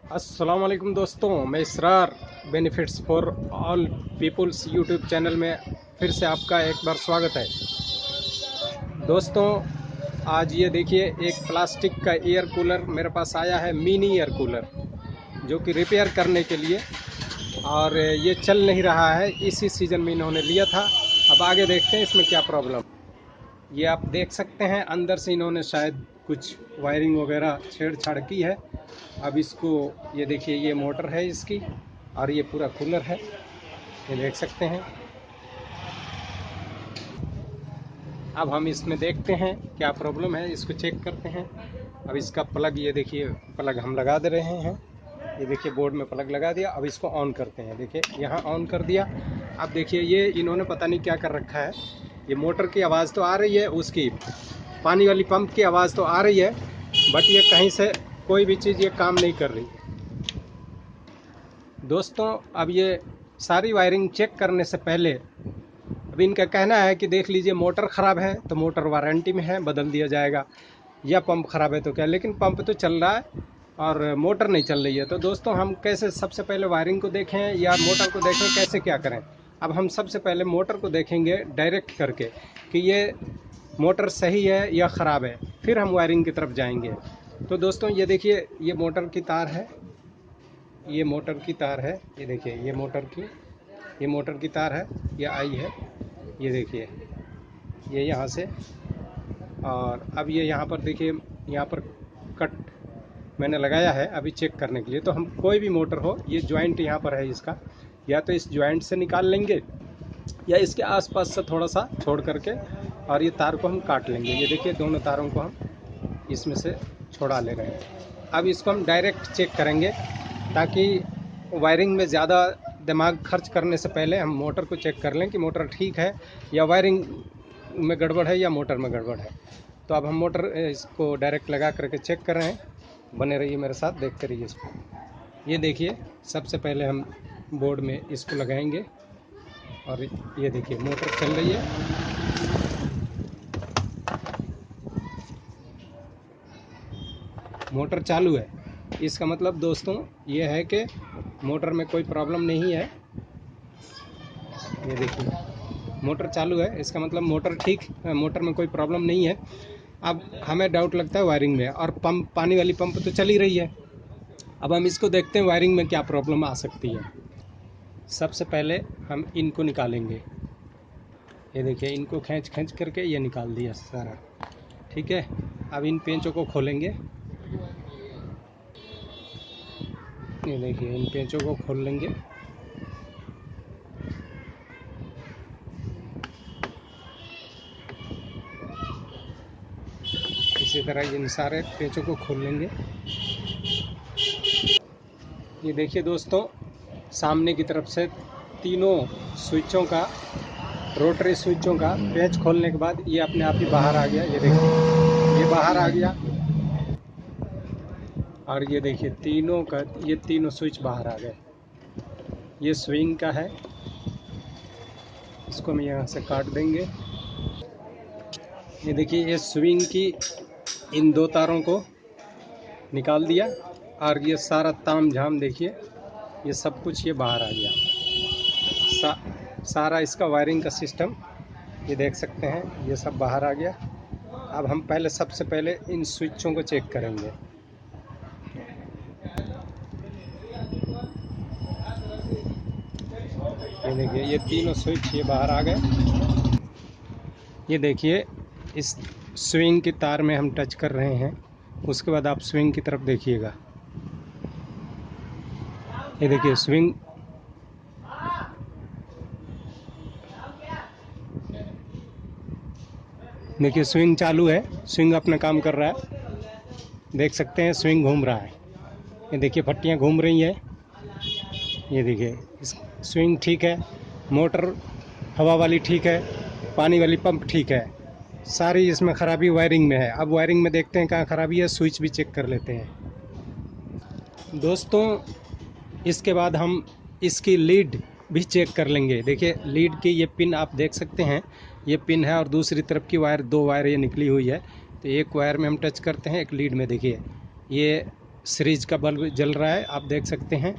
अस्सलाम वालेकुम दोस्तों, मैं Israr benefits for all peoples YouTube channel में फिर से आपका एक बार स्वागत है। दोस्तों, आज ये देखिए एक प्लास्टिक का एयर कूलर मेरे पास आया है, मिनी एयर कूलर, जो कि रिपेयर करने के लिए, और ये चल नहीं रहा है। इसी सीज़न में इन्होंने लिया था। अब आगे देखते हैं इसमें क्या प्रॉब्लम। ये आप देख सकते हैं, अंदर से इन्होंने शायद कुछ वायरिंग वगैरह छेड़छाड़ की है। अब इसको ये देखिए, ये मोटर है इसकी और ये पूरा कूलर है, ये देख सकते हैं। अब हम इसमें देखते हैं क्या प्रॉब्लम है, इसको चेक करते हैं। अब इसका प्लग, ये देखिए प्लग हम लगा दे रहे हैं। ये देखिए बोर्ड में प्लग लगा दिया। अब इसको ऑन करते हैं। देखिए यहाँ ऑन कर दिया। अब देखिए ये इन्होंने पता नहीं क्या कर रखा है। ये मोटर की आवाज़ तो आ रही है, उसकी पानी वाली पंप की आवाज़ तो आ रही है, बट ये कहीं से कोई भी चीज़ ये काम नहीं कर रही। दोस्तों, अब ये सारी वायरिंग चेक करने से पहले अब इनका कहना है कि देख लीजिए, मोटर ख़राब है तो मोटर वारंटी में है, बदल दिया जाएगा, या पंप ख़राब है तो क्या। लेकिन पंप तो चल रहा है और मोटर नहीं चल रही है। तो दोस्तों, हम कैसे सबसे पहले वायरिंग को देखें या मोटर को देखें, कैसे क्या करें। अब हम सबसे पहले मोटर को देखेंगे डायरेक्ट करके कि ये मोटर सही है या ख़राब है, फिर हम वायरिंग की तरफ जाएंगे। तो दोस्तों, ये देखिए, ये मोटर की तार है, ये मोटर की तार है। ये देखिए, ये मोटर की तार है, ये आई है, ये देखिए, ये यहाँ से। और अब ये यहाँ पर देखिए, यहाँ पर कट मैंने लगाया है अभी चेक करने के लिए। तो हम कोई भी मोटर हो, ये जॉइंट यहाँ पर है इसका, या तो इस जॉइंट से निकाल लेंगे या इसके आसपास से थोड़ा सा छोड़ करके, और ये तार को हम काट लेंगे। ये देखिए, दोनों तारों को हम इसमें से छोड़ा ले रहे हैं। अब इसको हम डायरेक्ट चेक करेंगे, ताकि वायरिंग में ज़्यादा दिमाग खर्च करने से पहले हम मोटर को चेक कर लें कि मोटर ठीक है या वायरिंग में गड़बड़ है या मोटर में गड़बड़ है। तो अब हम मोटर इसको डायरेक्ट लगा करके चेक कर रहे हैं। बने रहिए मेरे साथ, देखते रहिए इसको। ये देखिए, सबसे पहले हम बोर्ड में इसको लगाएंगे और ये देखिए मोटर चल रही है। मोटर चालू है। इसका मतलब दोस्तों ये है कि मोटर में कोई प्रॉब्लम नहीं है। ये देखिए, मोटर चालू है, इसका मतलब मोटर ठीक, मोटर में कोई प्रॉब्लम नहीं है। अब हमें डाउट लगता है वायरिंग में, और पंप, पानी वाली पंप तो चल ही रही है। अब हम इसको देखते हैं वायरिंग में क्या प्रॉब्लम आ सकती है। सबसे पहले हम इनको निकालेंगे। ये देखिए, इनको खींच खींच करके ये निकाल दिया सारा, ठीक है। अब इन पेंचों को खोलेंगे। ये देखिए, इन पेंचों को खोल लेंगे। इसी तरह इन सारे पेंचों को खोल लेंगे। ये देखिए दोस्तों, सामने की तरफ से तीनों स्विचों का, रोटरी स्विचों का पेंच खोलने के बाद ये अपने आप ही बाहर आ गया। ये देखिए, ये बाहर आ गया। और ये देखिए तीनों का, ये तीनों स्विच बाहर आ गए। ये स्विंग का है, इसको हम यहाँ से काट देंगे। ये देखिए, ये स्विंग की इन दो तारों को निकाल दिया, और ये सारा ताम झाम देखिए, ये सब कुछ ये बाहर आ गया। सारा इसका वायरिंग का सिस्टम ये देख सकते हैं, ये सब बाहर आ गया। अब हम पहले, सबसे पहले इन स्विचों को चेक करेंगे। ये देखिए, ये तीनों स्विच ये बाहर आ गए। ये देखिए, इस स्विंग की तार में हम टच कर रहे हैं। उसके बाद आप स्विंग की तरफ देखिएगा। ये देखिए स्विंग, देखिए स्विंग चालू है, स्विंग अपना काम कर रहा है। देख सकते हैं स्विंग घूम रहा है। ये देखिए पट्टियाँ घूम रही हैं। ये देखिए स्विंग ठीक है, मोटर हवा वाली ठीक है, पानी वाली पंप ठीक है। सारी इसमें ख़राबी वायरिंग में है। अब वायरिंग में देखते हैं कहाँ ख़राबी है, स्विच भी चेक कर लेते हैं। दोस्तों, इसके बाद हम इसकी लीड भी चेक कर लेंगे। देखिए लीड की ये पिन आप देख सकते हैं, ये पिन है, और दूसरी तरफ की वायर, दो वायर ये निकली हुई है। तो एक वायर में हम टच करते हैं, एक लीड में देखिए ये सीरीज का बल्ब जल रहा है, आप देख सकते हैं।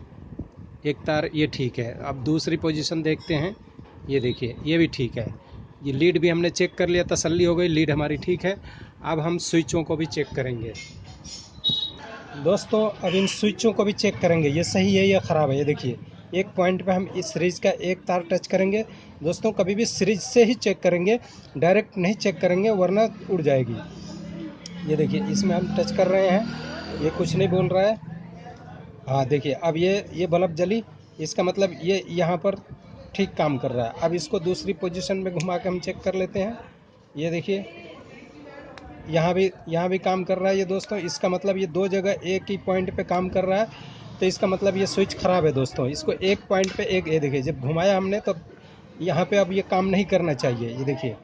एक तार ये ठीक है। अब दूसरी पोजीशन देखते हैं, ये देखिए ये भी ठीक है। ये लीड भी हमने चेक कर लिया, तसल्ली हो गई, लीड हमारी ठीक है। अब हम स्विचों को भी चेक करेंगे दोस्तों। अब इन स्विचों को भी चेक करेंगे, ये सही है या ख़राब है। ये देखिए एक पॉइंट पे हम इस सीरीज का एक तार टच करेंगे दोस्तों। कभी भी सीरीज से ही चेक करेंगे, डायरेक्ट नहीं चेक करेंगे वरना उड़ जाएगी। ये देखिए इसमें हम टच कर रहे हैं, ये कुछ नहीं बोल रहा है। हाँ देखिए अब ये बल्ब जली, इसका मतलब ये यहाँ पर ठीक काम कर रहा है। अब इसको दूसरी पोजीशन में घुमा के हम चेक कर लेते हैं। ये देखिए यहाँ भी काम कर रहा है ये दोस्तों। इसका मतलब ये दो जगह एक ही पॉइंट पे काम कर रहा है, तो इसका मतलब ये स्विच ख़राब है दोस्तों। इसको एक पॉइंट पे एक, ये देखिए जब घुमाया हमने तो यहाँ पे अब ये काम नहीं करना चाहिए। ये देखिए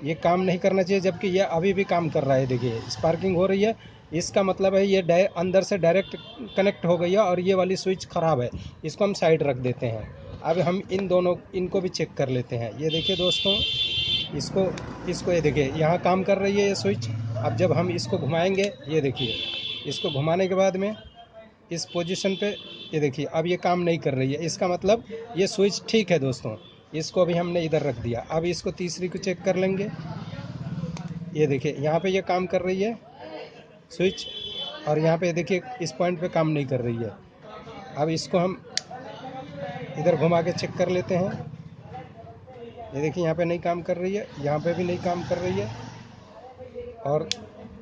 ये काम नहीं करना चाहिए, जबकि ये अभी भी काम कर रहा है। देखिए स्पार्किंग हो रही है, इसका मतलब है ये अंदर से डायरेक्ट कनेक्ट हो गई है और ये वाली स्विच ख़राब है। इसको हम साइड रख देते हैं। अब हम इनको भी चेक कर लेते हैं। ये देखिए दोस्तों इसको ये देखिए यहाँ काम कर रही है ये स्विच। अब जब हम इसको घुमाएंगे, ये देखिए इसको घुमाने के बाद में इस पोजीशन पे, ये देखिए अब ये काम नहीं कर रही है। इसका मतलब ये स्विच ठीक है दोस्तों। इसको भी हमने इधर रख दिया। अब इसको तीसरी को चेक कर लेंगे। ये देखिए यहाँ पे ये काम कर रही है स्विच, और यहाँ पे देखिए इस पॉइंट पे काम नहीं कर रही है। अब इसको हम इधर घुमा के चेक कर लेते हैं। ये देखिए यहाँ पे नहीं काम कर रही है, यहाँ पे भी नहीं काम कर रही है, और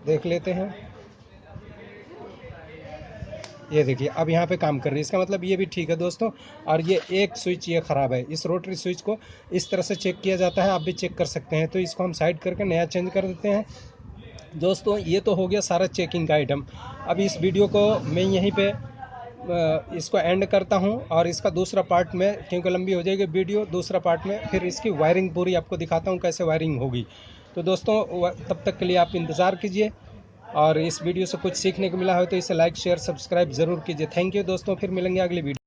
देख लेते हैं। ये देखिए अब यहाँ पे काम कर रही है, इसका मतलब ये भी ठीक है दोस्तों। और ये एक स्विच ये ख़राब है। इस रोटरी स्विच को इस तरह से चेक किया जाता है, आप भी चेक कर सकते हैं। तो इसको हम साइड करके नया चेंज कर देते हैं दोस्तों। ये तो हो गया सारा चेकिंग का आइटम। अब इस वीडियो को मैं यहीं पे इसको एंड करता हूं, और इसका दूसरा पार्ट में, क्योंकि लंबी हो जाएगी वीडियो, दूसरा पार्ट में फिर इसकी वायरिंग पूरी आपको दिखाता हूं कैसे वायरिंग होगी। तो दोस्तों तब तक के लिए आप इंतज़ार कीजिए, और इस वीडियो से कुछ सीखने को मिला हो तो इसे लाइक शेयर सब्सक्राइब ज़रूर कीजिए। थैंक यू दोस्तों, फिर मिलेंगे अगली वीडियो।